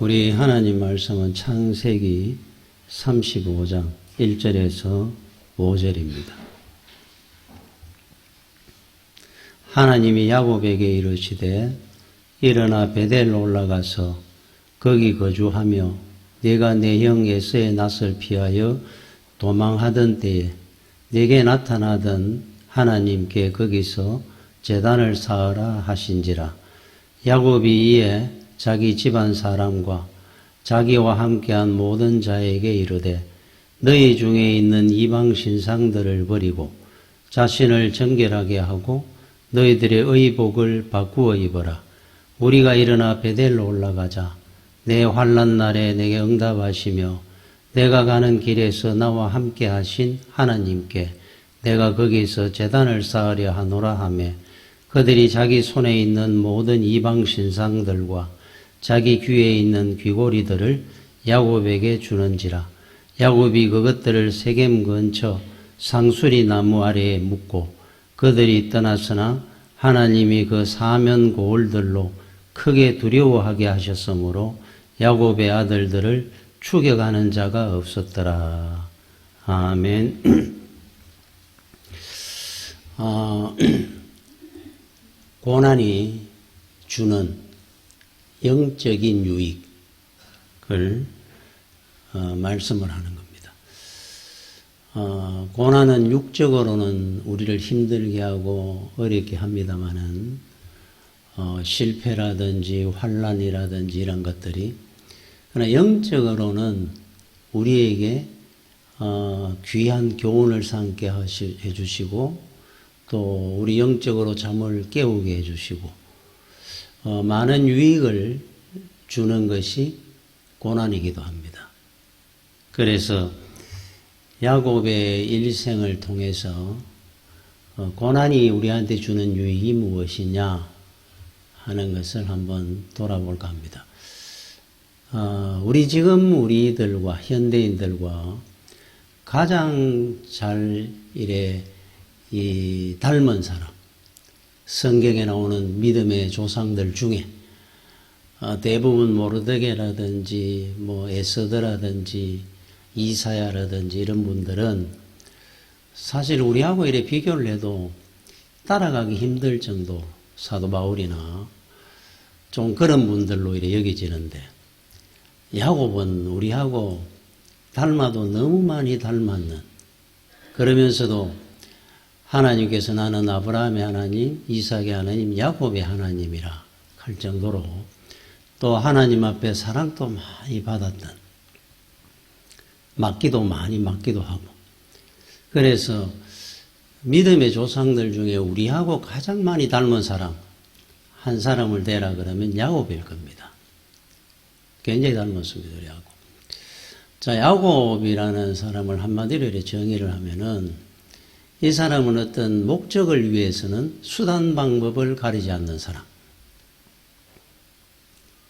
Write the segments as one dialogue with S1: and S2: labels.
S1: 우리 하나님 말씀은 창세기 35장 1절에서 5절입니다. 하나님이 야곱에게 이르시되 일어나 베델로 올라가서 거기 거주하며 네가 내 형 에서의 낯을 피하여 도망하던 때에 네게 나타나던 하나님께 거기서 제단을 쌓으라 하신지라. 야곱이 이에 자기 집안 사람과 자기와 함께한 모든 자에게 이르되 너희 중에 있는 이방 신상들을 버리고 자신을 정결하게 하고 너희들의 의복을 바꾸어 입어라. 우리가 일어나 베델로 올라가자. 내 환난 날에 내게 응답하시며 내가 가는 길에서 나와 함께 하신 하나님께 내가 거기서 제단을 쌓으려 하노라 하며 그들이 자기 손에 있는 모든 이방 신상들과 자기 귀에 있는 귀고리들을 야곱에게 주는지라. 야곱이 그것들을 세겜 근처 상수리 나무 아래에 묻고 그들이 떠났으나 하나님이 그 사면 고을들로 크게 두려워하게 하셨으므로 야곱의 아들들을 추격하는 자가 없었더라. 아멘. 고난이 주는 영적인 유익을 말씀을 하는 겁니다. 고난은 육적으로는 우리를 힘들게 하고 어렵게 합니다마는 실패라든지 환난이라든지 이런 것들이 그러나 영적으로는 우리에게 귀한 교훈을 삼게 해주시고 또 우리 영적으로 잠을 깨우게 해주시고 많은 유익을 주는 것이 고난이기도 합니다. 그래서 야곱의 일생을 통해서 고난이 우리한테 주는 유익이 무엇이냐 하는 것을 한번 돌아볼까 합니다. 우리들과 현대인들과 가장 잘 닮은 사람, 성경에 나오는 믿음의 조상들 중에 대부분 모르드게라든지 에스더라든지 이사야라든지 이런 분들은 사실 우리하고 비교를 해도 따라가기 힘들 정도, 사도 바울이나 좀 그런 분들로 여겨지는데 야곱은 우리하고 닮아도 너무 많이 닮았는, 그러면서도 하나님께서 나는 아브라함의 하나님, 이삭의 하나님, 야곱의 하나님이라 할 정도로 또 하나님 앞에 사랑도 많이 받았던, 맡기도 많이 맡기도 하고, 그래서 믿음의 조상들 중에 우리하고 가장 많이 닮은 사람 한 사람을 대라 그러면 야곱일 겁니다. 굉장히 닮았습니다, 우리하고. 자, 야곱이라는 사람을 한마디로 이렇게 정의를 하면은 이 사람은 어떤 목적을 위해서는 수단 방법을 가리지 않는 사람.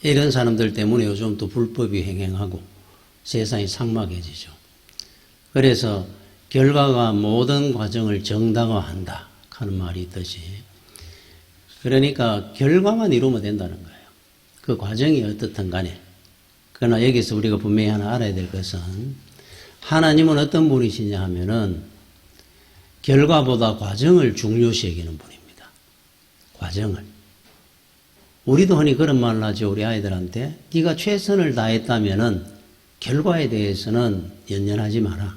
S1: 이런 사람들 때문에 요즘 또 불법이 횡행하고 세상이 삭막해지죠. 그래서 결과가 모든 과정을 정당화한다 하는 말이 있듯이, 그러니까 결과만 이루면 된다는 거예요. 그 과정이 어떻든 간에. 그러나 여기서 우리가 분명히 하나 알아야 될 것은 하나님은 어떤 분이시냐 하면은 결과보다 과정을 중요시 여기는 분입니다. 과정을. 우리도 흔히 그런 말을 하죠. 우리 아이들한테 네가 최선을 다했다면은 결과에 대해서는 연연하지 마라.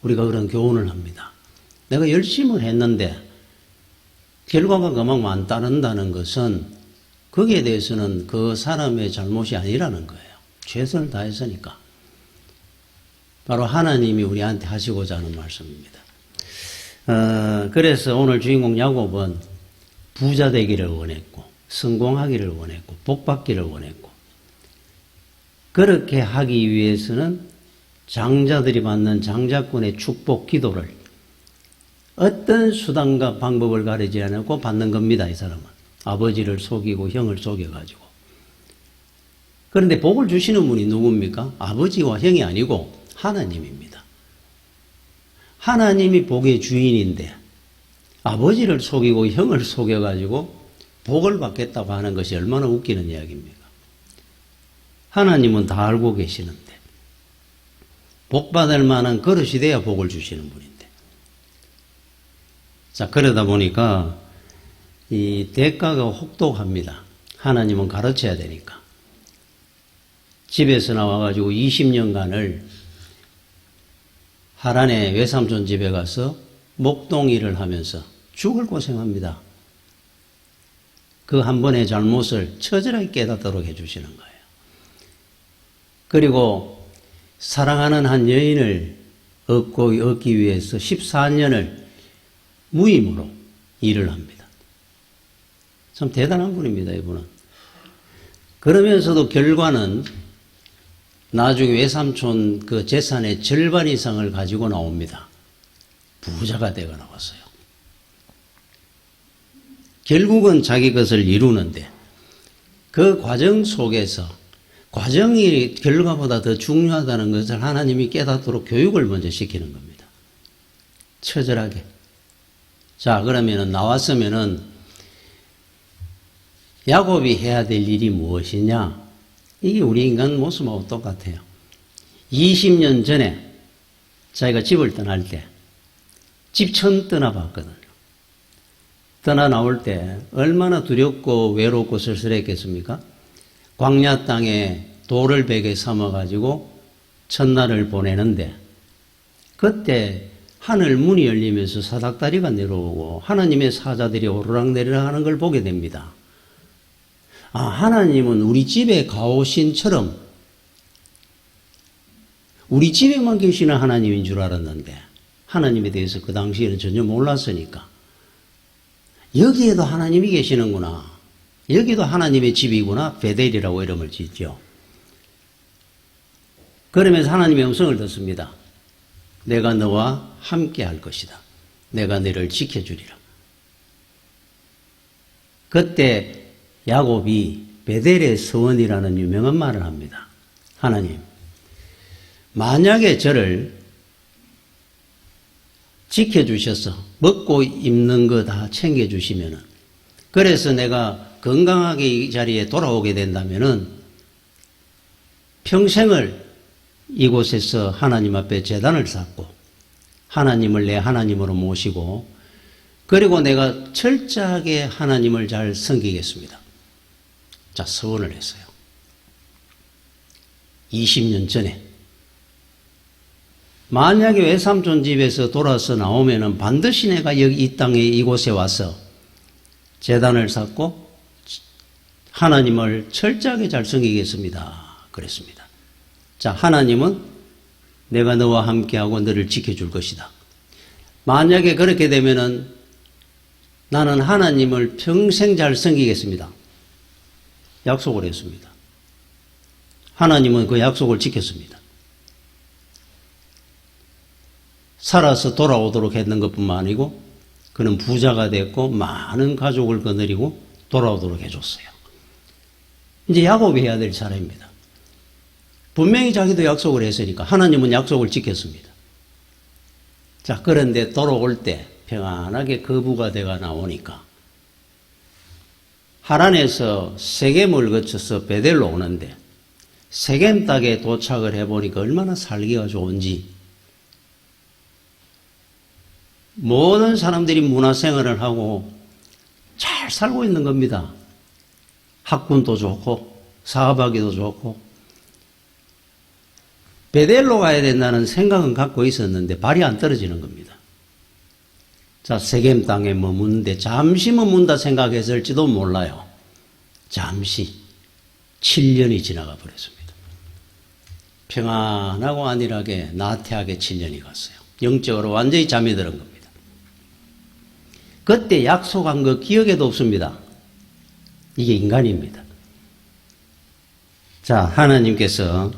S1: 우리가 그런 교훈을 합니다. 내가 열심을 했는데 결과가 그만큼 안 따른다는 것은 거기에 대해서는 그 사람의 잘못이 아니라는 거예요. 최선을 다했으니까. 바로 하나님이 우리한테 하시고자 하는 말씀입니다. 그래서 오늘 주인공 야곱은 부자 되기를 원했고 성공하기를 원했고 복받기를 원했고, 그렇게 하기 위해서는 장자들이 받는 장자권의 축복 기도를 어떤 수단과 방법을 가리지 않고 받는 겁니다. 이 사람은 아버지를 속이고 형을 속여가지고. 그런데 복을 주시는 분이 누굽니까? 아버지와 형이 아니고 하나님입니다. 하나님이 복의 주인인데 아버지를 속이고 형을 속여가지고 복을 받겠다고 하는 것이 얼마나 웃기는 이야기입니까? 하나님은 다 알고 계시는데 복 받을 만한 그릇이 돼야 복을 주시는 분인데. 자, 그러다 보니까 이 대가가 혹독합니다. 하나님은 가르쳐야 되니까. 집에서 나와가지고 20년간을 하란의 외삼촌 집에 가서 목동일을 하면서 죽을 고생합니다. 그 한 번의 잘못을 처절하게 깨닫도록 해주시는 거예요. 그리고 사랑하는 한 여인을 얻기 위해서 14년을 무임으로 일을 합니다. 참 대단한 분입니다, 이분은. 그러면서도 결과는 나중에 외삼촌 그 재산의 절반 이상을 가지고 나옵니다. 부자가 되어 나왔어요. 결국은 자기 것을 이루는데 그 과정 속에서 과정이 결과보다 더 중요하다는 것을 하나님이 깨닫도록 교육을 먼저 시키는 겁니다. 처절하게. 자, 그러면은 나왔으면은 야곱이 해야 될 일이 무엇이냐? 이게 우리 인간 모습하고 똑같아요. 20년 전에 자기가 집을 떠날 때 집 처음 떠나봤거든요. 떠나 나올 때 얼마나 두렵고 외롭고 쓸쓸했겠습니까? 광야 땅에 돌을 베개 삼아가지고 첫날을 보내는데 그때 하늘 문이 열리면서 사닥다리가 내려오고 하나님의 사자들이 오르락내리락 하는 걸 보게 됩니다. 아, 하나님은 우리 집에 가오신처럼 우리 집에만 계시는 하나님인 줄 알았는데 하나님에 대해서 그 당시에는 전혀 몰랐으니까 여기에도 하나님이 계시는구나. 여기도 하나님의 집이구나. 베델이라고 이름을 짓죠. 그러면서 하나님의 음성을 듣습니다. 내가 너와 함께 할 것이다. 내가 너를 지켜주리라. 그때 야곱이 베델의 서원이라는 유명한 말을 합니다. 하나님, 만약에 저를 지켜주셔서 먹고 입는 거 다 챙겨주시면은, 그래서 내가 건강하게 이 자리에 돌아오게 된다면은 평생을 이곳에서 하나님 앞에 제단을 쌓고 하나님을 내 하나님으로 모시고 그리고 내가 철저하게 하나님을 잘 섬기겠습니다. 자, 서원을 했어요. 20년 전에. 만약에 외삼촌 집에서 돌아서 나오면은 반드시 내가 여기 이 땅에 이곳에 와서 제단을 쌓고 하나님을 철저하게 잘 섬기겠습니다. 그랬습니다. 자, 하나님은 내가 너와 함께하고 너를 지켜줄 것이다. 만약에 그렇게 되면은 나는 하나님을 평생 잘 섬기겠습니다. 약속을 했습니다. 하나님은 그 약속을 지켰습니다. 살아서 돌아오도록 했는 것뿐만 아니고 그는 부자가 됐고 많은 가족을 거느리고 돌아오도록 해줬어요. 이제 야곱이 해야 될 차례입니다. 분명히 자기도 약속을 했으니까 하나님은 약속을 지켰습니다. 자, 그런데 돌아올 때 평안하게 거부가 돼가 나오니까 하란에서 세겜을 거쳐서 베델로 오는데 세겜 땅에 도착을 해보니까 얼마나 살기가 좋은지 모든 사람들이 문화생활을 하고 잘 살고 있는 겁니다. 학군도 좋고 사업하기도 좋고 베델로 가야 된다는 생각은 갖고 있었는데 발이 안 떨어지는 겁니다. 자, 세겜 땅에 머무는데 잠시 머문다 생각했을지도 몰라요. 잠시 7년이 지나가 버렸습니다. 평안하고 안일하게 나태하게 7년이 갔어요. 영적으로 완전히 잠이 들은 겁니다. 그때 약속한 거 기억에도 없습니다. 이게 인간입니다. 자, 하나님께서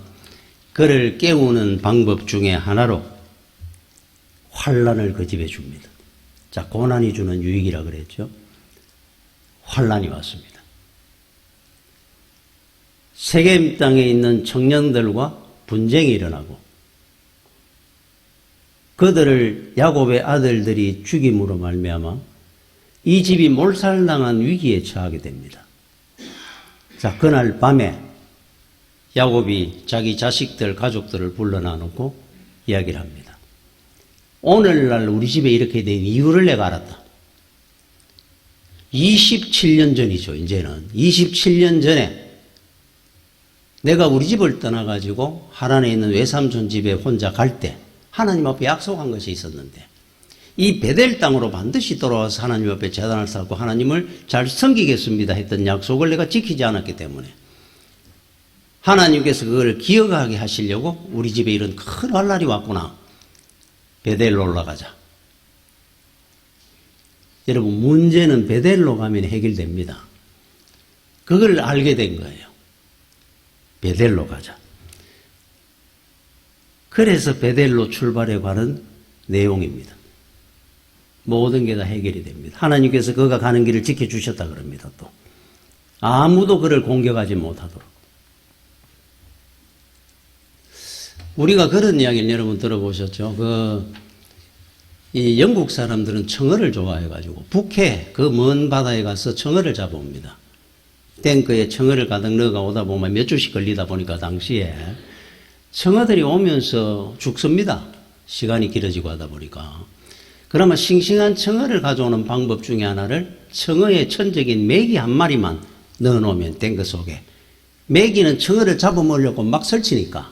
S1: 그를 깨우는 방법 중에 하나로 환난을 그 집에 줍니다. 자, 고난이 주는 유익이라 그랬죠. 환난이 왔습니다. 세겜 땅에 있는 청년들과 분쟁이 일어나고 그들을 야곱의 아들들이 죽임으로 말미암아 이 집이 몰살당한 위기에 처하게 됩니다. 자, 그날 밤에 야곱이 자기 자식들, 가족들을 불러놔 놓고 이야기를 합니다. 오늘날 우리 집에 이렇게 된 이유를 내가 알았다. 27년 전이죠, 이제는. 27년 전에 내가 우리 집을 떠나가지고 하란에 있는 외삼촌 집에 혼자 갈 때 하나님 앞에 약속한 것이 있었는데 이 베델 땅으로 반드시 돌아와서 하나님 앞에 제단을 쌓고 하나님을 잘 섬기겠습니다 했던 약속을 내가 지키지 않았기 때문에 하나님께서 그걸 기억하게 하시려고 우리 집에 이런 큰 환란이 왔구나. 베델로 올라가자. 여러분, 문제는 베델로 가면 해결됩니다. 그걸 알게 된 거예요. 베델로 가자. 그래서 베델로 출발해 가는 내용입니다. 모든 게 다 해결이 됩니다. 하나님께서 그가 가는 길을 지켜주셨다 그럽니다. 또 아무도 그를 공격하지 못하도록. 우리가 그런 이야기를 여러분 들어보셨죠? 이 영국 사람들은 청어를 좋아해가지고 북해 그 먼 바다에 가서 청어를 잡아옵니다. 탱크에 청어를 가득 넣어가 오다 보면 몇 주씩 걸리다 보니까 당시에 청어들이 오면서 죽습니다. 시간이 길어지고 하다 보니까. 그러면 싱싱한 청어를 가져오는 방법 중에 하나를 청어의 천적인 메기 한 마리만 넣어놓으면 탱크 속에 메기는 청어를 잡아먹으려고 막 설치니까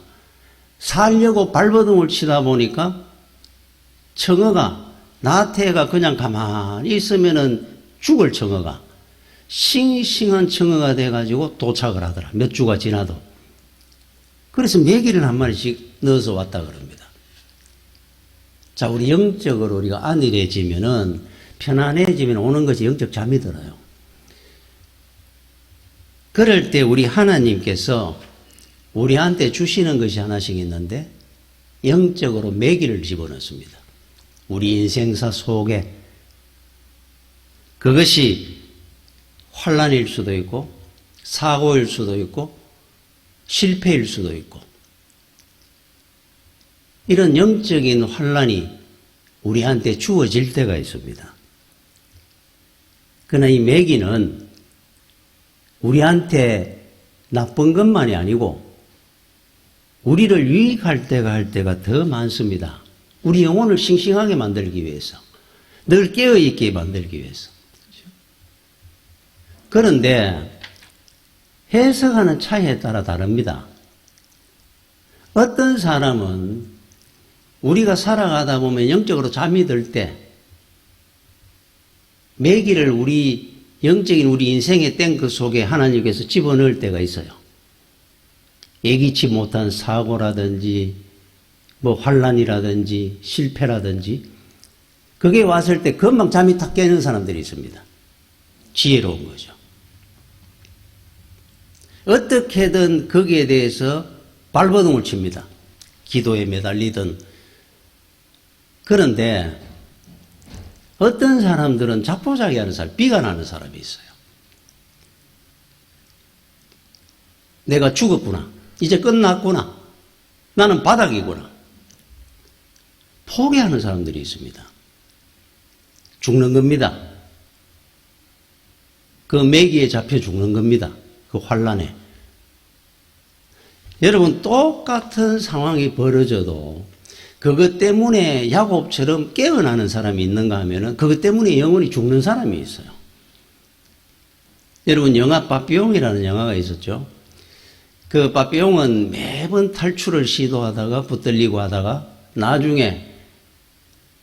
S1: 살려고 발버둥을 치다 보니까 청어가 나태가 그냥 가만히 있으면은 죽을 청어가 싱싱한 청어가 돼가지고 도착을 하더라. 몇 주가 지나도. 그래서 메기를 한 마리씩 넣어서 왔다 그럽니다. 자, 우리 영적으로 우리가 안일해지면은 편안해지면 오는 것이 영적 잠이 들어요. 그럴 때 우리 하나님께서 우리한테 주시는 것이 하나씩 있는데 영적으로 매기를 집어넣습니다. 우리 인생사 속에 그것이 환난일 수도 있고 사고일 수도 있고 실패일 수도 있고 이런 영적인 환난이 우리한테 주어질 때가 있습니다. 그러나 이 매기는 우리한테 나쁜 것만이 아니고 우리를 유익할 때가 할 때가 더 많습니다. 우리 영혼을 싱싱하게 만들기 위해서, 늘 깨어있게 만들기 위해서. 그런데 해석하는 차이에 따라 다릅니다. 어떤 사람은 우리가 살아가다 보면 영적으로 잠이 들 때 매기를 우리 영적인 우리 인생의 탱크 속에 하나님께서 집어넣을 때가 있어요. 예기치 못한 사고라든지 뭐 환난이라든지 실패라든지 그게 왔을 때 금방 잠이 탁 깨는 사람들이 있습니다. 지혜로운 거죠. 어떻게든 거기에 대해서 발버둥을 칩니다. 기도에 매달리든. 그런데 어떤 사람들은 자포자기하는 사람, 비관하는 사람이 있어요. 내가 죽었구나. 이제 끝났구나. 나는 바닥이구나. 포기하는 사람들이 있습니다. 죽는 겁니다. 그 매기에 잡혀 죽는 겁니다. 그 환난에. 여러분, 똑같은 상황이 벌어져도 그것 때문에 야곱처럼 깨어나는 사람이 있는가 하면은 그것 때문에 영원히 죽는 사람이 있어요. 여러분, 영화 빠삐용이라는 영화가 있었죠. 그 빠삐용은 매번 탈출을 시도하다가 붙들리고 하다가 나중에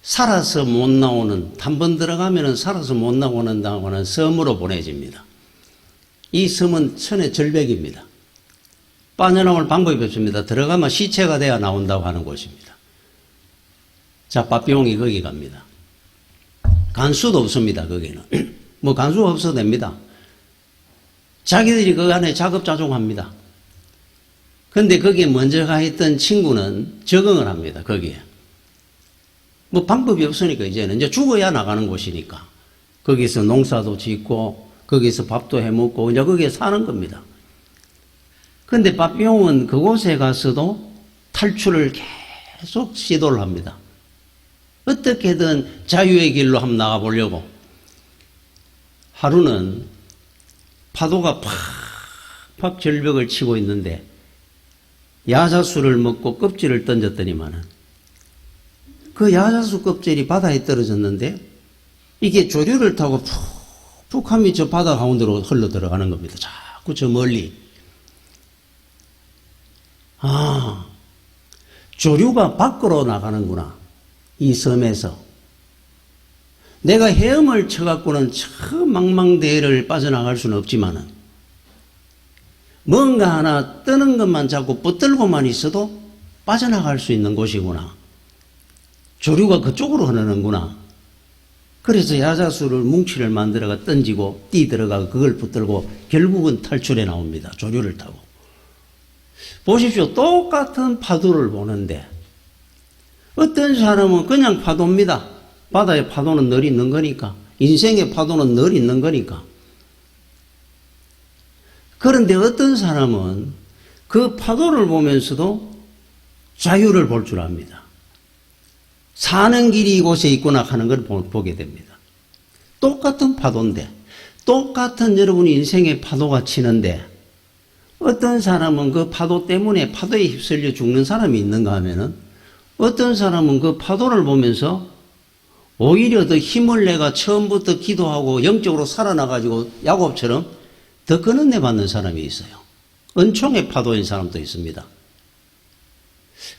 S1: 살아서 못 나오는, 한 번 들어가면은 살아서 못 나오는 섬으로 보내집니다. 이 섬은 천의 절벽입니다. 빠져나올 방법이 없습니다. 들어가면 시체가 돼야 나온다고 하는 곳입니다. 자, 빠삐용이 거기 갑니다. 간수도 없습니다, 거기는. 뭐 간수가 없어도 됩니다. 자기들이 그 안에 자급자족합니다. 근데 거기에 먼저 가 있던 친구는 적응을 합니다, 거기에. 뭐 방법이 없으니까 이제는 이제 죽어야 나가는 곳이니까. 거기서 농사도 짓고, 거기서 밥도 해 먹고, 이제 거기에 사는 겁니다. 근데 빠삐용은 그곳에 가서도 탈출을 계속 시도를 합니다. 어떻게든 자유의 길로 한번 나가보려고. 하루는 파도가 팍팍 절벽을 치고 있는데 야자수를 먹고 껍질을 던졌더니만은 그 야자수 껍질이 바다에 떨어졌는데 이게 조류를 타고 푹 하면 저 바다 가운데로 흘러 들어가는 겁니다. 자꾸 저 멀리. 아, 조류가 밖으로 나가는구나. 이 섬에서. 내가 헤엄을 쳐갖고는 저 망망대해를 빠져나갈 수는 없지만은 뭔가 하나 뜨는 것만 자꾸 붙들고만 있어도 빠져나갈 수 있는 곳이구나. 조류가 그쪽으로 흐르는구나. 그래서 야자수를 뭉치를 만들어가 던지고 띠 들어가 그걸 붙들고 결국은 탈출해 나옵니다. 조류를 타고. 보십시오. 똑같은 파도를 보는데 어떤 사람은 그냥 파도입니다. 바다의 파도는 늘 있는 거니까. 인생의 파도는 늘 있는 거니까. 그런데 어떤 사람은 그 파도를 보면서도 자유를 볼 줄 압니다. 사는 길이 이곳에 있구나 하는 걸 보게 됩니다. 똑같은 파도인데, 똑같은 여러분 인생의 파도가 치는데, 어떤 사람은 그 파도 때문에 파도에 휩쓸려 죽는 사람이 있는가 하면은, 어떤 사람은 그 파도를 보면서 오히려 더 힘을 내가 처음부터 기도하고 영적으로 살아나가지고 야곱처럼 더 끊어내 받는 사람이 있어요. 은총의 파도인 사람도 있습니다.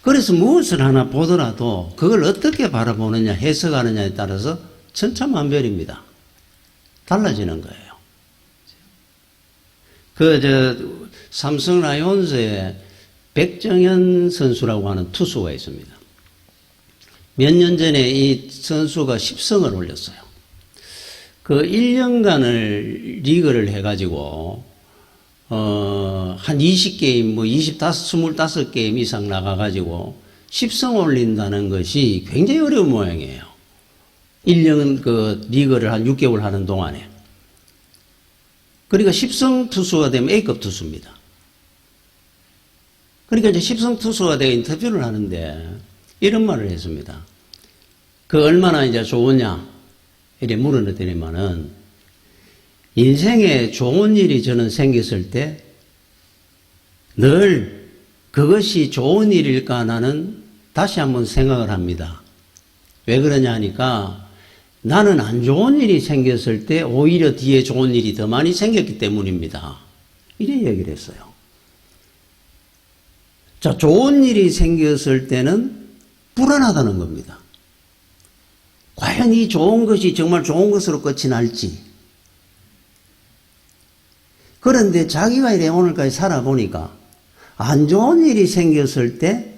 S1: 그래서 무엇을 하나 보더라도 그걸 어떻게 바라보느냐, 해석하느냐에 따라서 천차만별입니다. 달라지는 거예요. 삼성 라이온즈에 백정현 선수라고 하는 투수가 있습니다. 몇 년 전에 이 선수가 10승을 올렸어요. 그 1년간을 리그를 해가지고 한 20게임, 25게임 이상 나가가지고 10승 올린다는 것이 굉장히 어려운 모양이에요. 1년 그 리그를 한 6개월 하는 동안에. 그러니까 10승 투수가 되면 A급 투수입니다. 그러니까 이제 10승 투수가 되어 인터뷰를 하는데 이런 말을 했습니다. 그 얼마나 이제 좋으냐? 이래 물어내더니만은 인생에 좋은 일이 저는 생겼을 때 늘 그것이 좋은 일일까 나는 다시 한번 생각을 합니다. 왜 그러냐 하니까 나는 안 좋은 일이 생겼을 때 오히려 뒤에 좋은 일이 더 많이 생겼기 때문입니다. 이래 얘기를 했어요. 자, 좋은 일이 생겼을 때는 불안하다는 겁니다. 과연 이 좋은 것이 정말 좋은 것으로 끝이 날지. 그런데 자기가 이래 오늘까지 살아보니까 안 좋은 일이 생겼을 때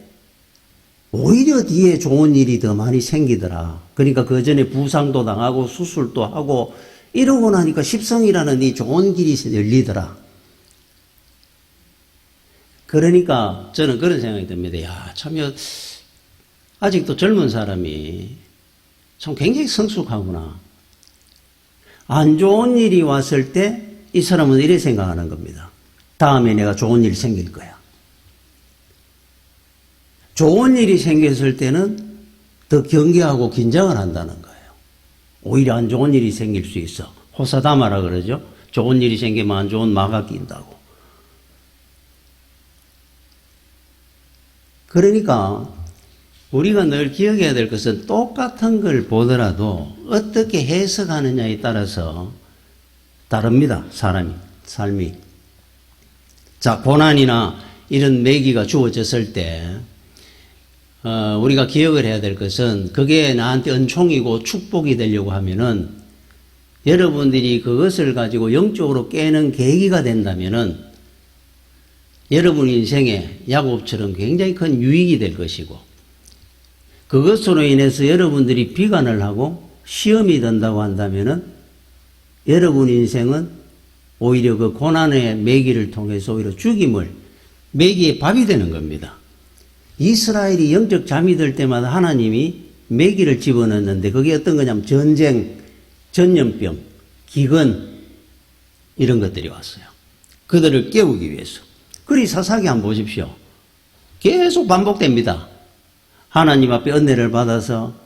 S1: 오히려 뒤에 좋은 일이 더 많이 생기더라. 그러니까 그 전에 부상도 당하고 수술도 하고 이러고 나니까 십성이라는 이 좋은 길이 열리더라. 그러니까 저는 그런 생각이 듭니다. 야, 참 아직도 젊은 사람이 참 굉장히 성숙하구나. 안 좋은 일이 왔을 때 이 사람은 이래 생각하는 겁니다. 다음에 내가 좋은 일이 생길 거야. 좋은 일이 생겼을 때는 더 경계하고 긴장을 한다는 거예요. 오히려 안 좋은 일이 생길 수 있어. 호사다마라 그러죠. 좋은 일이 생기면 안 좋은 마가 낀다고. 그러니까 우리가 늘 기억해야 될 것은 똑같은 걸 보더라도 어떻게 해석하느냐에 따라서 다릅니다. 삶이. 자, 고난이나 이런 매기가 주어졌을 때 우리가 기억을 해야 될 것은 그게 나한테 은총이고 축복이 되려고 하면은 여러분들이 그것을 가지고 영적으로 깨는 계기가 된다면은 여러분 인생에 야곱처럼 굉장히 큰 유익이 될 것이고 그것으로 인해서 여러분들이 비관을 하고 시험이 든다고 한다면은 여러분 인생은 오히려 그 고난의 매기를 통해서 오히려 죽임을 매기의 밥이 되는 겁니다. 이스라엘이 영적 잠이 들 때마다 하나님이 매기를 집어넣는데 그게 어떤 거냐면 전쟁, 전염병, 기근 이런 것들이 왔어요. 그들을 깨우기 위해서. 그리 사사기 한번 보십시오. 계속 반복됩니다. 하나님 앞에 은혜를 받아서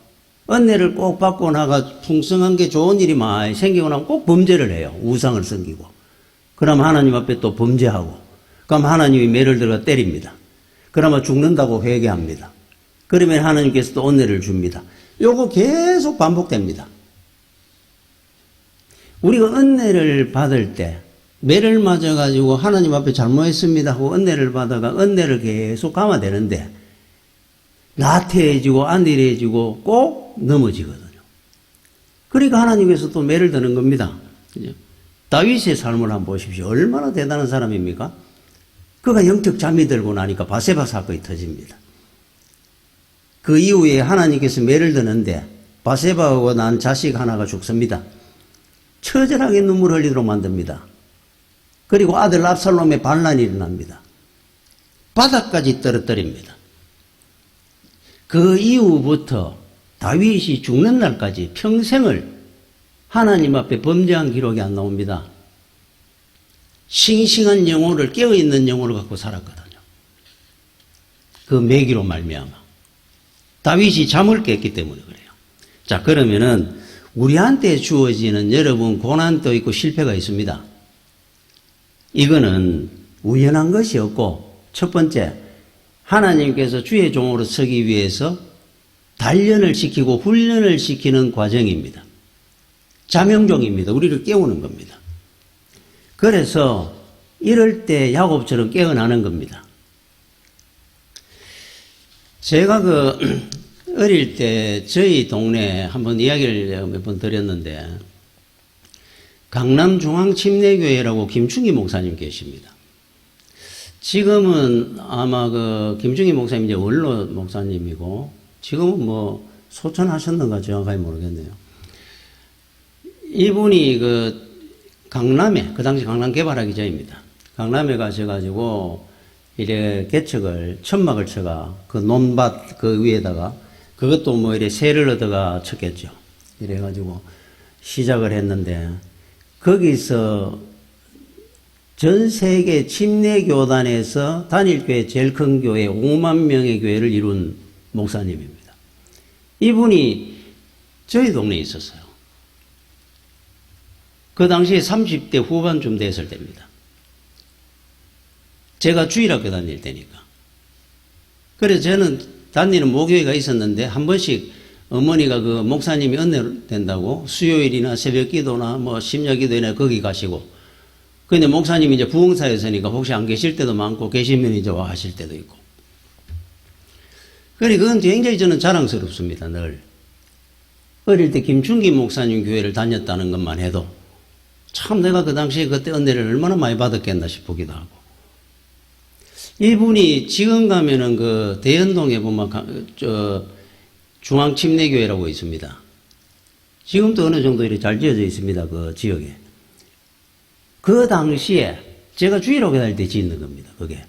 S1: 은혜를 꼭 받고 나가 풍성한 게 좋은 일이 많이 생기고 나면 꼭 범죄를 해요. 우상을 섬기고. 그럼 하나님 앞에 또 범죄하고. 그럼 하나님이 매를 들어 때립니다. 그러면 죽는다고 회개합니다. 그러면 하나님께서 또 은혜를 줍니다. 요거 계속 반복됩니다. 우리가 은혜를 받을 때 매를 맞아가지고 하나님 앞에 잘못했습니다 하고 은혜를 받아가 은혜를 계속 감아대는데 나태해지고 안일해지고 꼭 넘어지거든요. 그러니까 하나님께서 또 매를 드는 겁니다. 다윗의 삶을 한번 보십시오. 얼마나 대단한 사람입니까? 그가 영적 잠이 들고 나니까 바세바 사건이 터집니다. 그 이후에 하나님께서 매를 드는데 바세바하고 난 자식 하나가 죽습니다. 처절하게 눈물 흘리도록 만듭니다. 그리고 아들 압살롬의 반란이 일어납니다. 바닥까지 떨어뜨립니다. 그 이후부터 다윗이 죽는 날까지 평생을 하나님 앞에 범죄한 기록이 안 나옵니다. 싱싱한 영혼을, 깨어있는 영혼을 갖고 살았거든요. 그 매기로 말미암아. 다윗이 잠을 깼기 때문에 그래요. 자, 그러면은 우리한테 주어지는 여러분 고난도 있고 실패가 있습니다. 이거는 우연한 것이 없고, 첫 번째, 하나님께서 주의 종으로 서기 위해서 단련을 시키고 훈련을 시키는 과정입니다. 자명종입니다. 우리를 깨우는 겁니다. 그래서 이럴 때 야곱처럼 깨어나는 겁니다. 제가 어릴 때 저희 동네에 한번 이야기를 몇 번 드렸는데, 강남중앙침례교회라고 김충기 목사님 계십니다. 지금은 아마 김충기 목사님 이제 원로 목사님이고, 지금은 뭐 소천하셨는가 정확하게 모르겠네요. 이분이 강남에, 그 당시 강남 개발하기 전입니다. 강남에 가셔가지고, 이래 천막을 쳐가, 그 논밭 그 위에다가, 그것도 뭐 이래 새를 얻어가 쳤겠죠. 이래가지고 시작을 했는데, 거기서 전 세계 침례교단에서 단일교회 제일 큰 교회 5만 명의 교회를 이룬 목사님입니다. 이분이 저희 동네에 있었어요. 그 당시에 30대 후반쯤 됐을 때입니다. 제가 주일학교 다닐 때니까. 그래서 저는 다니는 모교회가 있었는데 한 번씩 어머니가 그 목사님이 은혜 된다고 수요일이나 새벽 기도나 뭐 심야 기도나 거기 가시고, 근데 목사님이 이제 부흥사였으니까 혹시 안 계실 때도 많고 계시면 이제 와 하실 때도 있고. 그러니 그건 굉장히 저는 자랑스럽습니다. 늘 어릴 때 김충기 목사님 교회를 다녔다는 것만 해도 참 내가 그 당시에 그때 은혜를 얼마나 많이 받았겠나 싶기도 하고. 이분이 지금 가면은 그 대연동에 보면 중앙침례교회라고 있습니다. 지금도 어느 정도 이렇게 잘 지어져 있습니다. 그 지역에. 그 당시에 제가 주일학교 다닐 때 짓는 겁니다. 그게.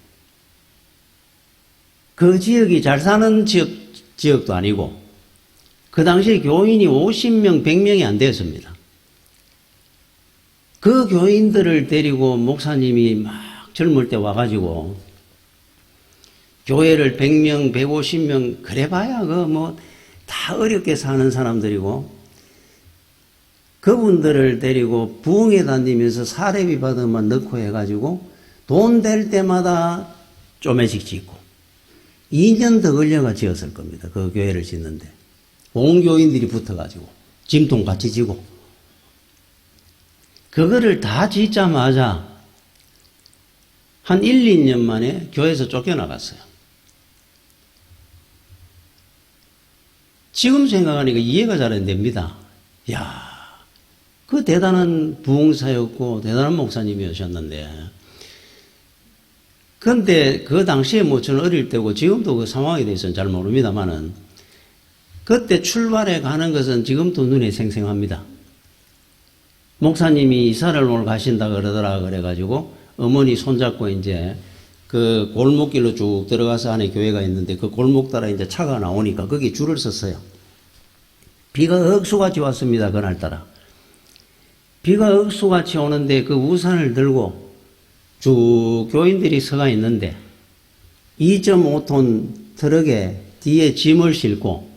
S1: 그 지역이 잘 사는 지역도 아니고, 그 당시에 교인이 50명, 100명이 안 되었습니다. 그 교인들을 데리고 목사님이 막 젊을 때 와가지고, 교회를 100명, 150명, 그래 봐야 다 어렵게 사는 사람들이고, 그분들을 데리고 부흥회 다니면서 사례비 받으면 넣고 해가지고 돈 될 때마다 쪼매씩 짓고 2년 더 걸려가 지었을 겁니다. 그 교회를 짓는데. 온 교인들이 붙어가지고 짐통 같이 지고. 그거를 다 짓자마자 한 1, 2년 만에 교회에서 쫓겨나갔어요. 지금 생각하니까 이해가 잘 안 됩니다. 야, 그 대단한 부흥사였고 대단한 목사님이셨는데, 그런데 그 당시에 뭐 저는 어릴 때고 지금도 그 상황에 대해서는 잘 모릅니다만은, 그때 출발해 가는 것은 지금도 눈에 생생합니다. 목사님이 이사를 오늘 가신다 그러더라 그래가지고 어머니 손잡고 이제 그 골목길로 쭉 들어가서 안에 교회가 있는데, 그 골목 따라 이제 차가 나오니까 거기 줄을 섰어요. 비가 억수같이 왔습니다. 그날따라. 비가 억수같이 오는데 그 우산을 들고 쭉 교인들이 서가 있는데 2.5톤 트럭에 뒤에 짐을 싣고,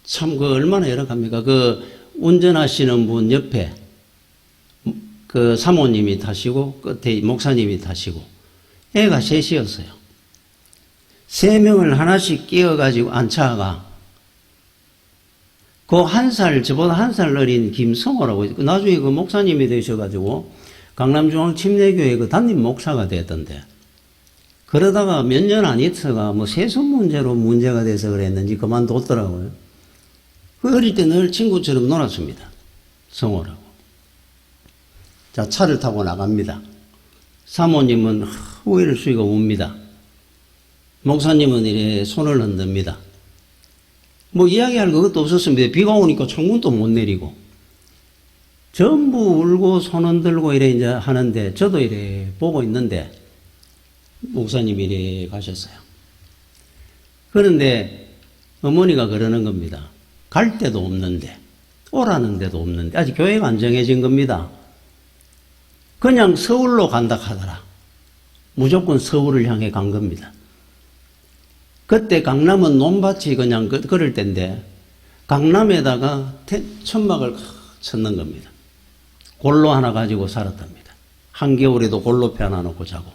S1: 참 그 얼마나 열악합니까? 그 운전하시는 분 옆에 그 사모님이 타시고 끝에 목사님이 타시고 애가 셋이었어요. 3명을 하나씩 끼워가지고 앉혀가. 그 저보다 1살 어린 김성호라고, 나중에 그 목사님이 되셔가지고, 강남중앙침례교회 그 담임 목사가 됐던데, 그러다가 몇 년 안 있어가 뭐 세습 문제로 문제가 돼서 그랬는지 그만뒀더라고요. 그 어릴 때 늘 친구처럼 놀았습니다. 성호라고. 자, 차를 타고 나갑니다. 사모님은 후회를 수위가 웁니다. 목사님은 이래 손을 흔듭니다. 뭐 이야기할 것도 없었습니다. 비가 오니까 창문도 못 내리고. 전부 울고 손 흔들고 이래 이제 하는데 저도 이래 보고 있는데 목사님이 이래 가셨어요. 그런데 어머니가 그러는 겁니다. 갈 데도 없는데, 오라는 데도 없는데, 아직 교회가 안 정해진 겁니다. 그냥 서울로 간다 하더라. 무조건 서울을 향해 간 겁니다. 그때 강남은 논밭이 그냥 그럴 때인데, 강남에다가 천막을 쳤는 겁니다. 골로 하나 가지고 살았답니다. 한겨울에도 골로 펴놔놓고 자고,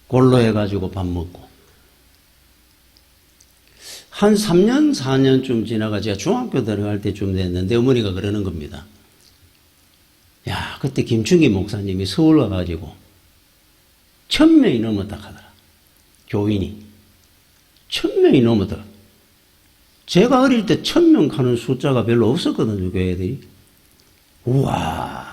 S1: 골로 해가지고 밥 먹고. 한 3년, 4년쯤 지나가 제가 중학교 들어갈 때쯤 됐는데 어머니가 그러는 겁니다. 야, 그때 김충기 목사님이 서울 와가지고 1000명이 넘었다 하더라. 교인이. 1000명이 넘었다. 제가 어릴 때 1000명 가는 숫자가 별로 없었거든요, 교회들이. 우와.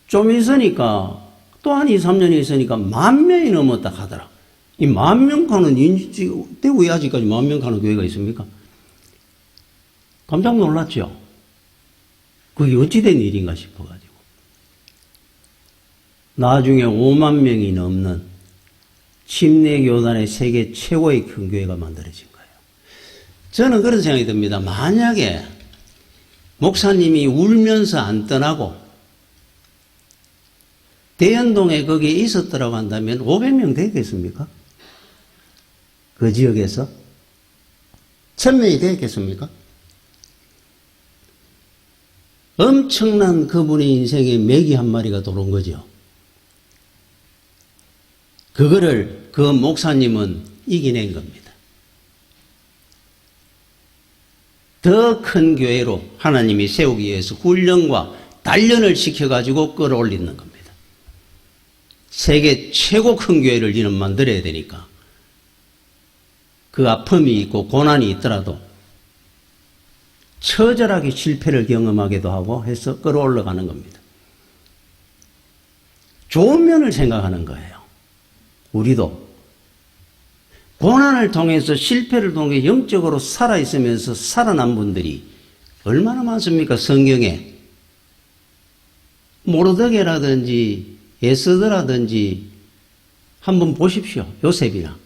S1: 좀 있으니까 또 한 2, 3년이 있으니까 10,000명이 넘었다 하더라. 이 10,000명 가는 대구에 아직까지 10,000명 가는 교회가 있습니까? 깜짝 놀랐죠? 그게 어찌된 일인가 싶어가지고. 나중에 5만 명이 넘는 침례교단의 세계 최고의 큰 교회가 만들어진 거예요. 저는 그런 생각이 듭니다. 만약에 목사님이 울면서 안 떠나고 대연동에 거기에 있었더라고 한다면 500명 되겠습니까? 그 지역에서? 1000명이 되겠습니까? 엄청난 그분의 인생에 메기 한 마리가 들어온 거죠. 그거를 그 목사님은 이겨낸 겁니다. 더 큰 교회로 하나님이 세우기 위해서 훈련과 단련을 시켜가지고 끌어올리는 겁니다. 세계 최고 큰 교회를 이는 만들어야 되니까 그 아픔이 있고 고난이 있더라도 처절하게 실패를 경험하기도 하고 해서 끌어올라가는 겁니다. 좋은 면을 생각하는 거예요. 우리도 고난을 통해서 실패를 통해 영적으로 살아있으면서 살아난 분들이 얼마나 많습니까? 성경에 모르드게라든지 에스더라든지 한번 보십시오. 요셉이나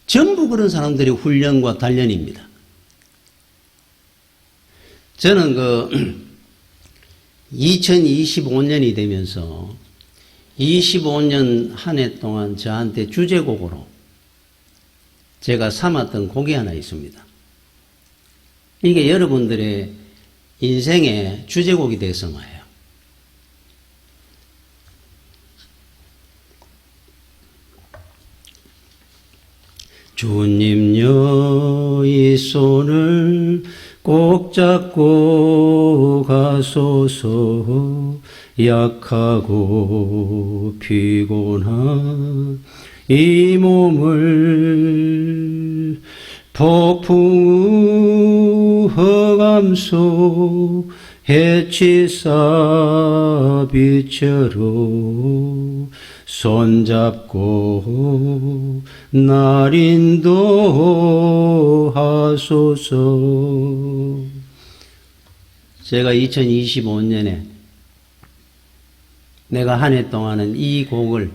S1: 전부 그런 사람들의 훈련과 단련입니다. 저는 2025년이 되면서 25년 한 해 동안 저한테 주제곡으로 제가 삼았던 곡이 하나 있습니다. 이게 여러분들의 인생의 주제곡이 되어서마요. 주님 이 손을 꼭 잡고 가소서. 약하고 피곤한 이 몸을 폭풍 흑암 속 해치사 빛으로 손잡고 날 인도하소서. 제가 2025년에 내가 한 해 동안은 이 곡을,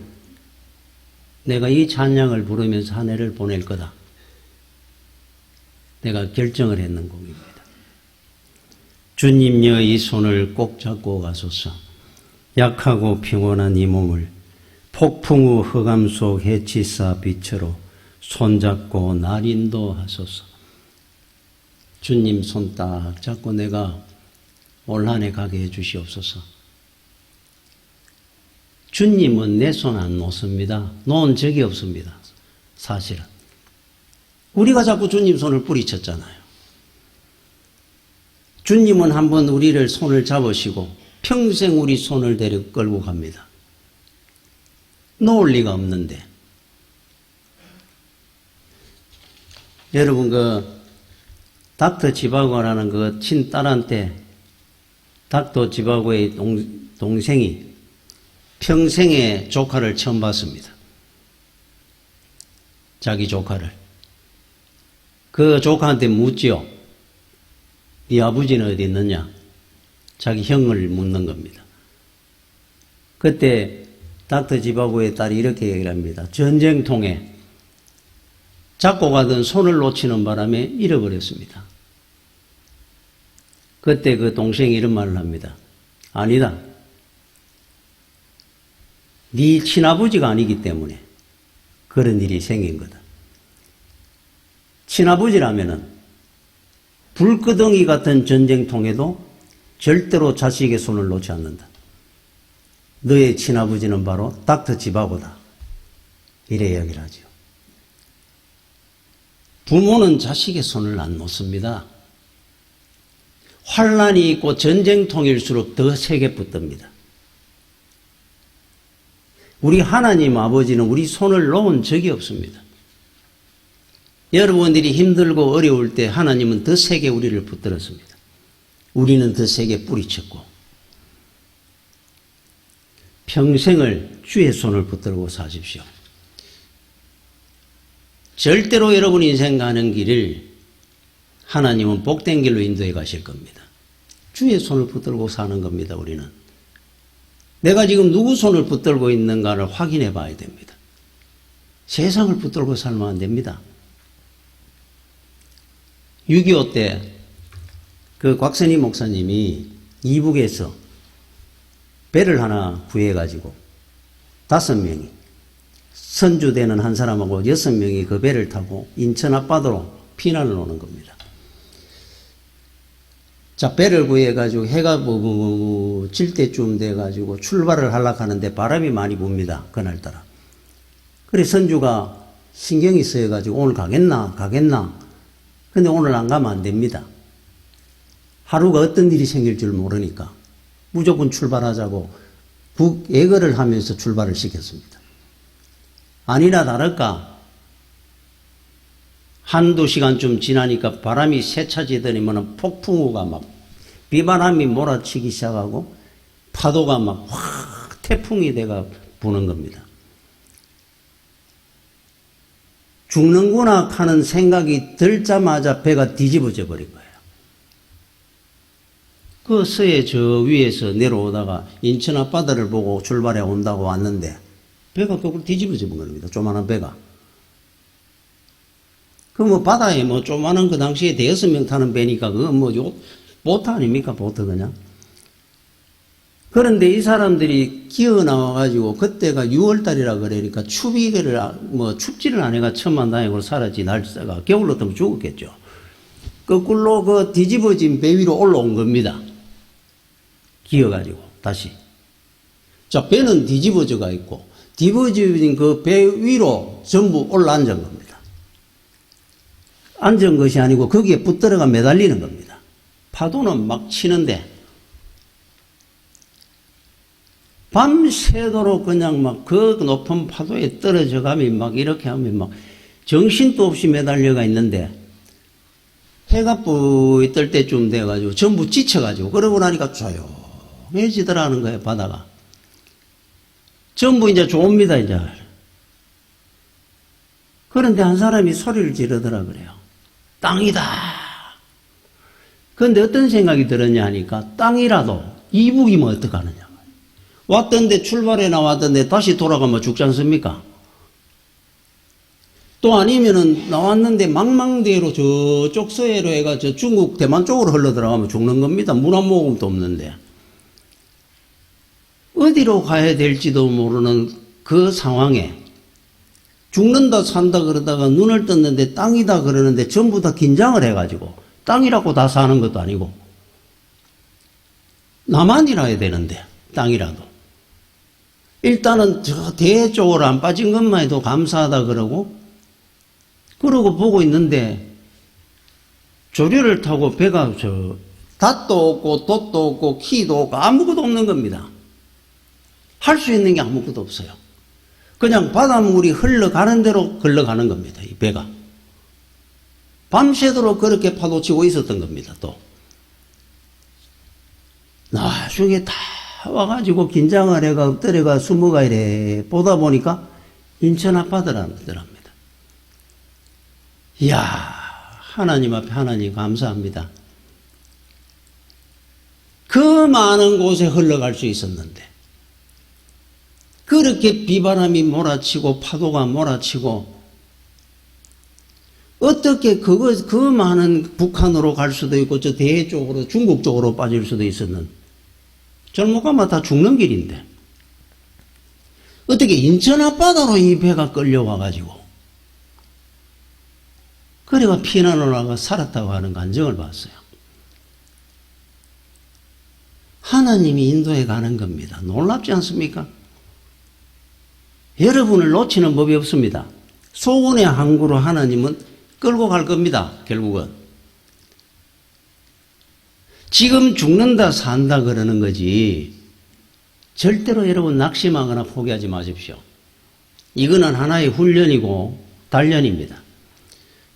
S1: 내가 이 찬양을 부르면서 한 해를 보낼 거다. 내가 결정을 했는 곡입니다. 주님여 이 손을 꼭 잡고 가소서. 약하고 피곤한 이 몸을 폭풍 후 흑암 속 해치사 빛으로 손잡고 날 인도하소서. 주님 손 딱 잡고 내가 올 한 해 가게 해 주시옵소서. 주님은 내 손 안 놓습니다. 놓은 적이 없습니다. 사실은. 우리가 자꾸 주님 손을 뿌리쳤잖아요. 주님은 한번 우리를 손을 잡으시고 평생 우리 손을 데려 끌고 갑니다. 놓을 리가 없는데. 여러분 닥터 지바고라는 그 친딸한테 닥터 지바고의 동생이 평생에 조카를 처음 봤습니다. 자기 조카를. 그 조카한테 묻지요. 네 아버지는 어디 있느냐? 자기 형을 묻는 겁니다. 그때 닥터 지바고의 딸이 이렇게 얘기를 합니다. 전쟁통에 잡고 가던 손을 놓치는 바람에 잃어버렸습니다. 그때 그 동생이 이런 말을 합니다. 아니다. 네 친아버지가 아니기 때문에 그런 일이 생긴 거다. 친아버지라면은 불끄덩이 같은 전쟁통에도 절대로 자식의 손을 놓지 않는다. 너의 친아버지는 바로 닥터 지바고다. 이래 이야기를 하죠. 부모는 자식의 손을 안 놓습니다. 환란이 있고 전쟁통일수록 더 세게 붙듭니다. 우리 하나님 아버지는 우리 손을 놓은 적이 없습니다. 여러분들이 힘들고 어려울 때 하나님은 더 세게 우리를 붙들었습니다. 우리는 더 세게 뿌리쳤고 평생을 주의 손을 붙들고 사십시오. 절대로 여러분 인생 가는 길을 하나님은 복된 길로 인도해 가실 겁니다. 주의 손을 붙들고 사는 겁니다. 우리는. 내가 지금 누구 손을 붙들고 있는가를 확인해 봐야 됩니다. 세상을 붙들고 살면 안 됩니다. 6.25 때 그 곽선희 목사님이 이북에서 배를 하나 구해가지고 5명이 선주되는 한 사람하고 6명이 그 배를 타고 인천 앞바다로 피난을 오는 겁니다. 자, 배를 구해가지고 해가 질 때쯤 돼가지고 출발을 하려고 하는데 바람이 많이 붑니다. 그날따라. 그래 선주가 신경이 쓰여가지고 오늘 가겠나? 근데 오늘 안 가면 안 됩니다. 하루가 어떤 일이 생길 줄 모르니까 무조건 출발하자고 북예거를 하면서 출발을 시켰습니다. 아니나 다를까 한두 시간쯤 지나니까 바람이 세차지더니만 폭풍우가 막 비바람이 몰아치기 시작하고 파도가 막 확 태풍이 돼가 부는 겁니다. 죽는구나 하는 생각이 들자마자 배가 뒤집어져 버린 거예요. 그 서해 저 위에서 내려오다가 인천 앞바다를 보고 출발해 온다고 왔는데 배가 거꾸로 뒤집어져 버린 겁니다. 조만한 배가. 그 뭐 바다에 뭐 조만한 그 당시에 6명 타는 배니까 그거 뭐 보트 아닙니까? 보트 그냥. 그런데 이 사람들이 기어 나와가지고 그때가 6월달이라 그러니까 춥지를 않으니까 천만 다행으로 살았지. 날짜가 겨울로 뜨면 죽었겠죠. 거꾸로 그 뒤집어진 배 위로 올라온 겁니다. 기어가지고 다시. 자, 배는 뒤집어져가 있고 뒤집어진 그 배 위로 전부 올라앉은 겁니다. 앉은 것이 아니고 거기에 붙들어가 매달리는 겁니다. 파도는 막 치는데 밤새도록 그냥 막 그 높은 파도에 떨어져 가면 막 이렇게 하면 막 정신도 없이 매달려가 있는데 해가 뿌이 뜰 때쯤 돼가지고 전부 지쳐가지고 그러고 나니까 조용해지더라는 거예요, 바다가. 전부 이제 좋습니다, 이제. 그런데 한 사람이 소리를 지르더라 그래요. 땅이다. 그런데 어떤 생각이 들었냐 하니까 땅이라도 이북이면 어떡하느냐. 왔던데 출발해 나왔던데 다시 돌아가면 죽지 않습니까? 또 아니면은 나왔는데 망망대해로 저쪽 서해로 해가 저 중국 대만 쪽으로 흘러 들어가면 죽는 겁니다. 물 한 모금도 없는데. 어디로 가야 될지도 모르는 그 상황에 죽는다 산다 그러다가 눈을 떴는데 땅이다 그러는데 전부 다 긴장을 해가지고 땅이라고 다 사는 것도 아니고 나만이라야 되는데 땅이라도 일단은 저 대 쪽으로 안 빠진 것만 해도 감사하다 그러고 그러고 보고 있는데 조류를 타고 배가 닷도 없고 돛도 없고 키도 없고 아무것도 없는 겁니다. 할 수 있는 게 아무것도 없어요. 그냥 바닷물이 흘러가는 대로 흘러가는 겁니다. 이 배가. 밤새도록 그렇게 파도치고 있었던 겁니다. 또 나중에 다 와가지고 긴장을 해가 엎드려가 숨어가 이래 보다 보니까 인천 앞바다랍니다. 이야, 하나님 앞에 하나님 감사합니다. 그 많은 곳에 흘러갈 수 있었는데 그렇게 비바람이 몰아치고 파도가 몰아치고 어떻게 그 많은 북한으로 갈 수도 있고 저 대해 쪽으로 중국 쪽으로 빠질 수도 있었는 잘못 가면 다 죽는 길인데 어떻게 인천 앞바다로 이 배가 끌려와가지고 그래가 피난을 하고 살았다고 하는 간증을 봤어요. 하나님이 인도해 가는 겁니다. 놀랍지 않습니까? 여러분을 놓치는 법이 없습니다. 소원의 항구로 하나님은 끌고 갈 겁니다. 결국은. 지금 죽는다 산다 그러는 거지 절대로 여러분 낙심하거나 포기하지 마십시오. 이거는 하나의 훈련이고 단련입니다.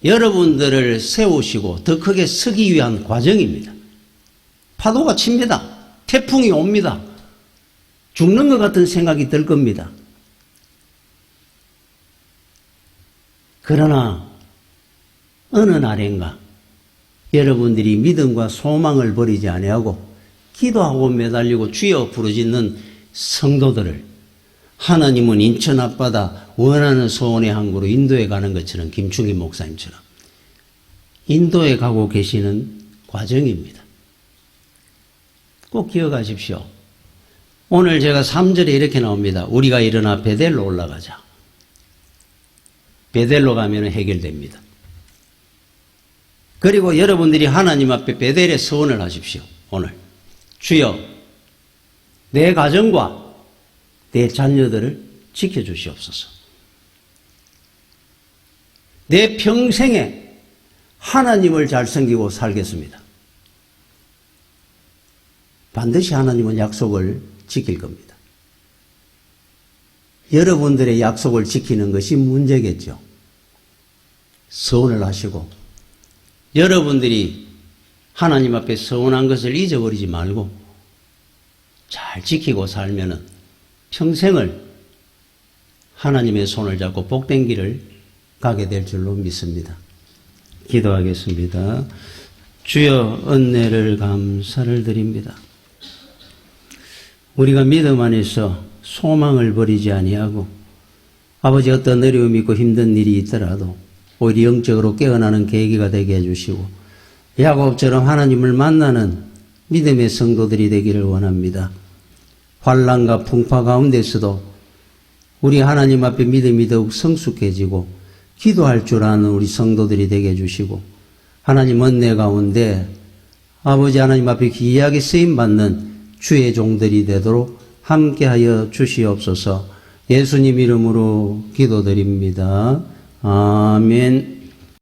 S1: 여러분들을 세우시고 더 크게 서기 위한 과정입니다. 파도가 칩니다. 태풍이 옵니다. 죽는 것 같은 생각이 들 겁니다. 그러나 어느 날인가 여러분들이 믿음과 소망을 버리지 아니하고 기도하고 매달리고 주여 부르짖는 성도들을 하나님은 인천 앞바다 원하는 소원의 항구로 인도해 가는 것처럼 김충희 목사님처럼 인도해 가고 계시는 과정입니다. 꼭 기억하십시오. 오늘 제가 3절에 이렇게 나옵니다. 우리가 일어나 베델로 올라가자. 베델로 가면 해결됩니다. 그리고 여러분들이 하나님 앞에 베델에 서원을 하십시오. 오늘 주여 내 가정과 내 자녀들을 지켜주시옵소서. 내 평생에 하나님을 잘 섬기고 살겠습니다. 반드시 하나님은 약속을 지킬 겁니다. 여러분들의 약속을 지키는 것이 문제겠죠. 서원을 하시고 여러분들이 하나님 앞에 서원한 것을 잊어버리지 말고 잘 지키고 살면은 평생을 하나님의 손을 잡고 복된 길을 가게 될 줄로 믿습니다. 기도하겠습니다. 주여 은혜를 감사를 드립니다. 우리가 믿음 안에서 소망을 버리지 아니하고 아버지 어떤 어려움이 있고 힘든 일이 있더라도 오히려 영적으로 깨어나는 계기가 되게 해주시고 야곱처럼 하나님을 만나는 믿음의 성도들이 되기를 원합니다. 환난과 풍파 가운데서도 우리 하나님 앞에 믿음이 더욱 성숙해지고 기도할 줄 아는 우리 성도들이 되게 해주시고 하나님 은혜 가운데 아버지 하나님 앞에 귀하게 쓰임받는 주의 종들이 되도록 함께하여 주시옵소서. 예수님 이름으로 기도드립니다. 아멘.